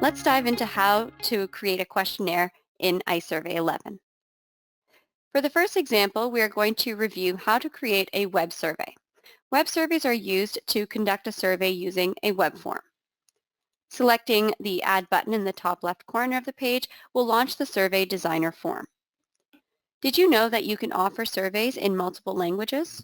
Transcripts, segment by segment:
Let's dive into how to create a questionnaire in iceSurvey 11. For the first example, we are going to review how to create a web survey. Web surveys are used to conduct a survey using a web form. Selecting the Add button in the top left corner of the page will launch the Survey Designer form. Did you know that you can offer surveys in multiple languages?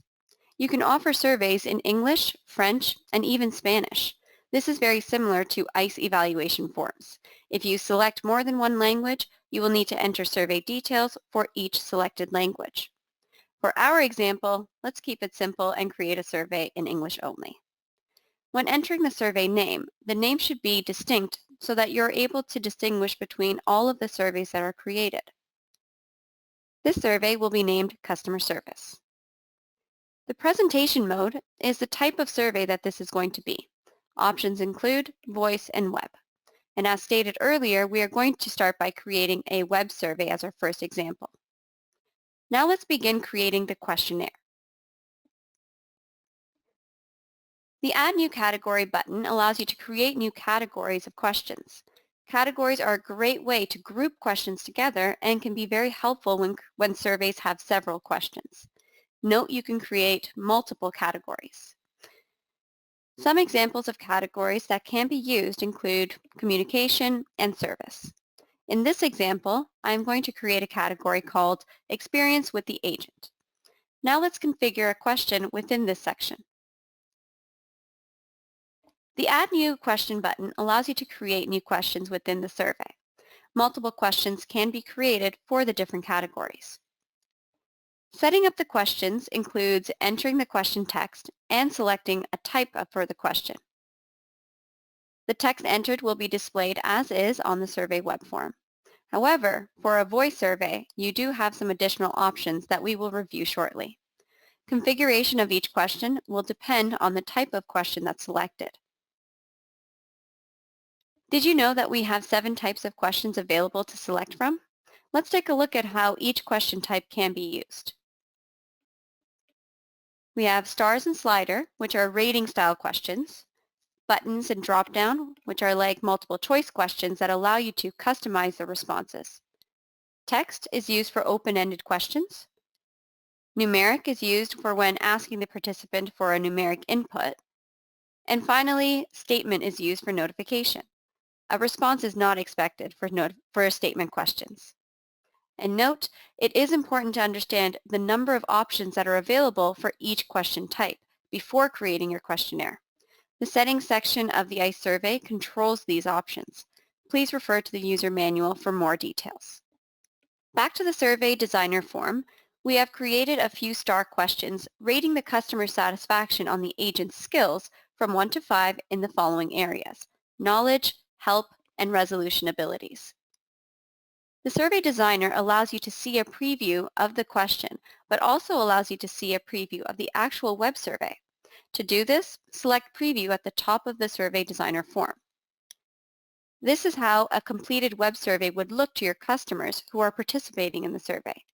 You can offer surveys in English, French, and even Spanish. This is very similar to ICE evaluation forms. If you select more than one language, you will need to enter survey details for each selected language. For our example, let's keep it simple and create a survey in English only. When entering the survey name, the name should be distinct so that you're able to distinguish between all of the surveys that are created. This survey will be named Customer Service. The presentation mode is the type of survey that this is going to be. Options include voice and web. And as stated earlier, we are going to start by creating a web survey as our first example. Now let's begin creating the questionnaire. The Add New Category button allows you to create new categories of questions. Categories are a great way to group questions together and can be very helpful when surveys have several questions. Note you can create multiple categories. Some examples of categories that can be used include communication and service. In this example, I'm going to create a category called Experience with the Agent. Now let's configure a question within this section. The Add New Question button allows you to create new questions within the survey. Multiple questions can be created for the different categories. Setting up the questions includes entering the question text and selecting a type for the question. The text entered will be displayed as is on the survey web form. However, for a voice survey, you do have some additional options that we will review shortly. Configuration of each question will depend on the type of question that's selected. Did you know that we have 7 types of questions available to select from? Let's take a look at how each question type can be used. We have stars and slider, which are rating style questions, buttons and drop-down, which are like multiple choice questions that allow you to customize the responses. Text is used for open-ended questions. Numeric is used for when asking the participant for a numeric input. And finally, statement is used for notification. A response is not expected for statement questions. And note, it is important to understand the number of options that are available for each question type before creating your questionnaire. The settings section of the iceSurvey controls these options. Please refer to the user manual for more details. Back to the Survey Designer form, we have created a few star questions rating the customer satisfaction on the agent's skills from 1 to 5 in the following areas: knowledge, help, and resolution abilities. The Survey Designer allows you to see a preview of the question, but also allows you to see a preview of the actual web survey. To do this, select Preview at the top of the Survey Designer form. This is how a completed web survey would look to your customers who are participating in the survey.